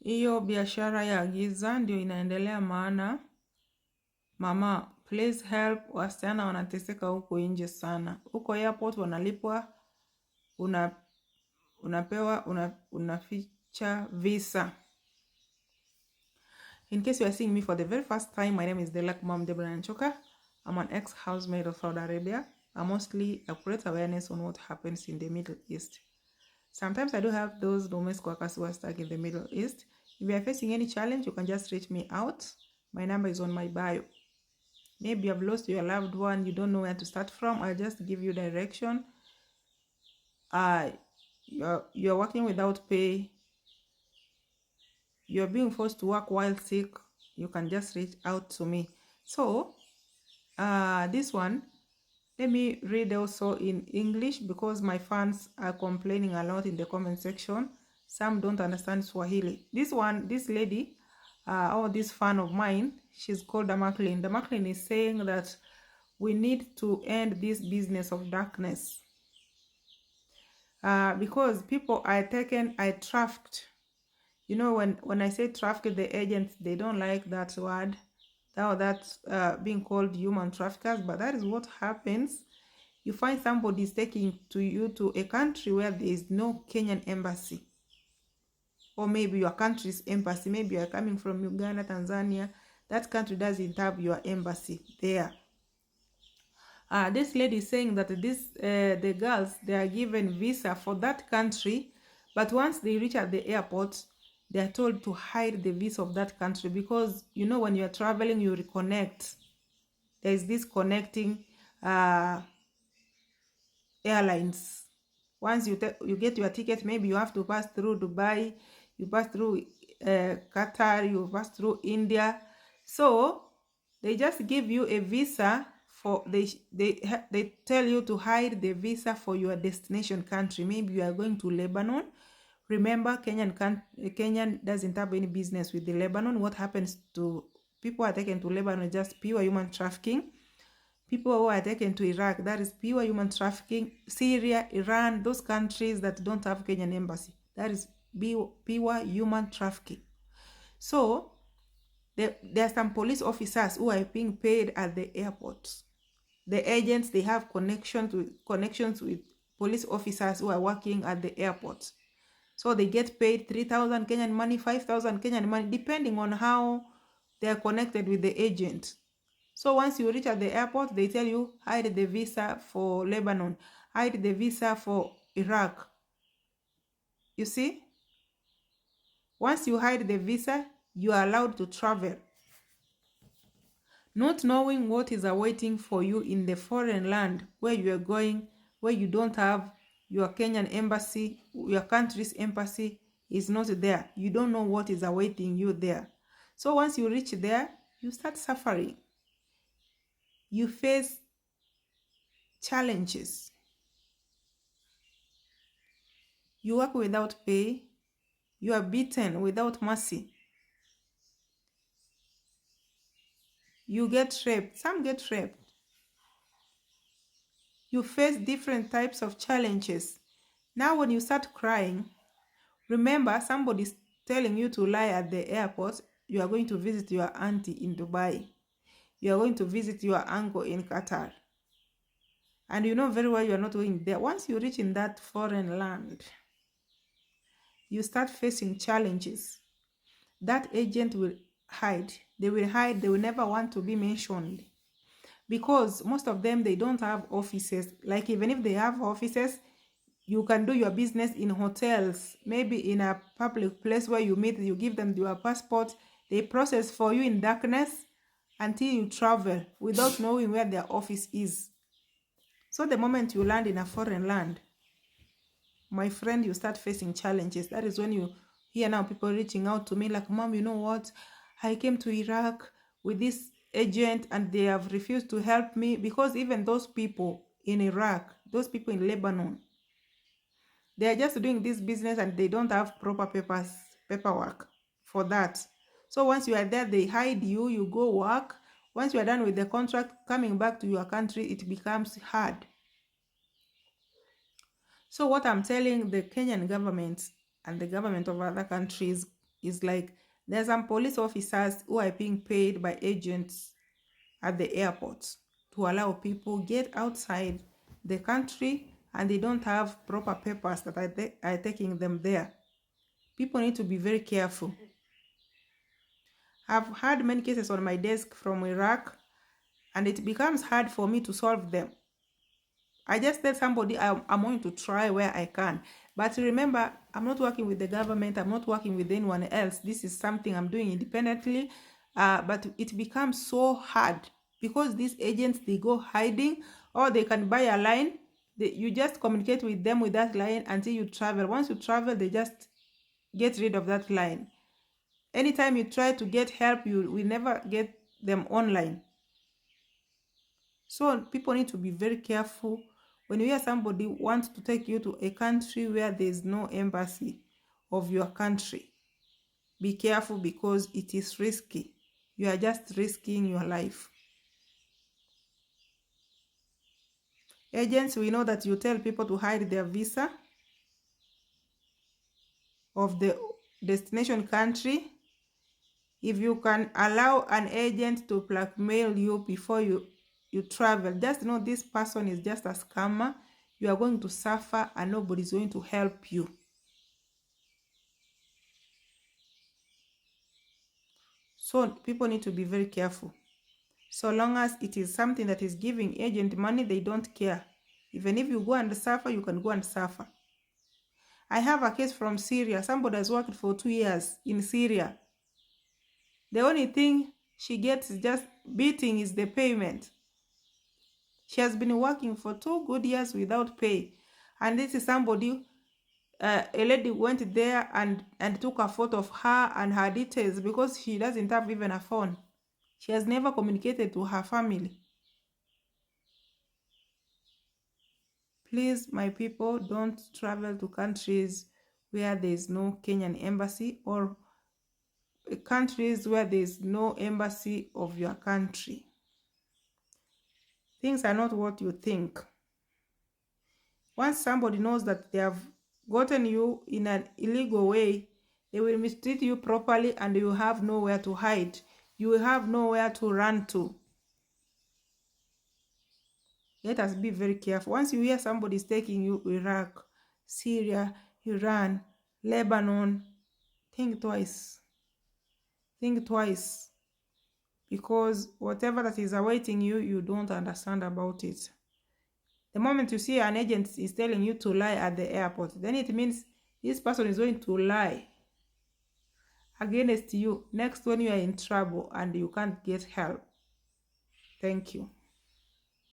Hiyo biashara ya giza ndio inaendelea, maana mama, please help, wasichana wanateseka huko nje sana. Huko airport wanalipwa, unapewa unaficha visa. In case you are seeing me for the very first time, my name is Delak Mom Deborah Nchoka. I'm an ex-housemaid of Saudi Arabia. I mostly create awareness on what happens in the Middle East. Sometimes I do have those domestic workers who are stuck in the Middle East. If you are facing any challenge, you can just reach me out. My number is on my bio. Maybe you have lost your loved one, you don't know where to start from. I'll just give you direction. You're working without pay. You're being forced to work while sick. You can just reach out to me. So, this one, let me read also in English because my fans are complaining a lot in the comment section. Some don't understand Swahili. This lady, or this fan of mine, she's called Damaklin. Damaklin is saying that we need to end this business of darkness. Because people are trafficked. You know, when I say traffic, the agents, they don't like that word. That's being called human traffickers, but that is what happens. You find somebody is taking you to a country where there is no Kenyan embassy, or maybe your country's embassy. Maybe you are coming from Uganda, Tanzania. That country doesn't have your embassy there. This lady is saying that the girls, they are given visa for that country, but once they reach at the airport, they are told to hide the visa of that country, because you know, when you are traveling, you reconnect. There is this connecting airlines. Once you get your ticket, maybe you have to pass through Dubai, you pass through Qatar, you pass through India. So they just give you a visa for they tell you to hide the visa for your destination country. Maybe you are going to Lebanon. Remember, Kenyan doesn't have any business with the Lebanon. What happens to people who are taken to Lebanon is just pure human trafficking. People who are taken to Iraq, that is pure human trafficking. Syria, Iran, those countries that don't have Kenyan embassy, that is pure human trafficking. So there are some police officers who are being paid at the airport. The agents, they have connections with police officers who are working at the airport. So they get paid 3,000 Kenyan money, 5,000 Kenyan money, depending on how they are connected with the agent. So once you reach at the airport, they tell you, hide the visa for Lebanon, hide the visa for Iraq. You see? Once you hide the visa, you are allowed to travel, not knowing what is awaiting for you in the foreign land where you are going, where you don't have your Kenyan embassy, your country's embassy is not there. You don't know what is awaiting you there. So once you reach there, you start suffering. You face challenges. You work without pay. You are beaten without mercy. You get raped. Some get raped. You face different types of challenges. Now when you start crying, remember, somebody's telling you to lie at the airport. You are going to visit your auntie in Dubai. You are going to visit your uncle in Qatar. And you know very well you are not going there. Once you reach in that foreign land, you start facing challenges. That agent will hide. They will hide. They will never want to be mentioned, because most of them, they don't have offices. Like, even if they have offices, you can do your business in hotels, maybe in a public place where you meet. You give them your passport. They process for you in darkness until you travel without knowing where their office is. So the moment you land in a foreign land, my friend, you start facing challenges. That is when you hear now people reaching out to me like, Mom, you know what? I came to Iraq with this agent and they have refused to help me, because even those people in Iraq, those people in Lebanon, they are just doing this business and they don't have proper paperwork for that. So once you are there, they hide you, you go work. Once you are done with the contract, coming back to your country, it becomes hard. So what I'm telling the Kenyan government and the government of other countries, is like there are some police officers who are being paid by agents at the airport to allow people get outside the country and they don't have proper papers that are taking them there. People need to be very careful. I've had many cases on my desk from Iraq, and it becomes hard for me to solve them. I just tell somebody I'm going to try where I can. But remember, I'm not working with the government. I'm not working with anyone else. This is something I'm doing independently. But it becomes so hard because these agents, they go hiding, or they can buy a line. You just communicate with them with that line until you travel. Once you travel, they just get rid of that line. Anytime you try to get help, you will never get them online. So people need to be very careful. When you hear somebody wants to take you to a country where there is no embassy of your country, be careful because it is risky. You are just risking your life. Agents, we know that you tell people to hide their visa of the destination country. If you can allow an agent to blackmail you before you travel, just know this person is just a scammer. You are going to suffer and nobody's going to help you. So people need to be very careful. So long as it is something that is giving agent money, they don't care. Even if you go and suffer, you can go and suffer. I have a case from Syria. Somebody has worked for 2 years in Syria. The only thing she gets just beating is the payment. She has been working for 2 good years without pay. And this is somebody, a lady went there and took a photo of her and her details because she doesn't have even a phone. She has never communicated to her family. Please, my people, don't travel to countries where there is no Kenyan embassy, or countries where there is no embassy of your country. Things are not what you think. Once somebody knows that they have gotten you in an illegal way, they will mistreat you properly and you have nowhere to hide. You will have nowhere to run to. Let us be very careful. Once you hear somebody is taking you Iraq, Syria, Iran, Lebanon, think twice. Think twice. Because whatever that is awaiting you, you don't understand about it. The moment you see an agent is telling you to lie at the airport, then it means this person is going to lie against you next when you are in trouble and you can't get help. Thank you.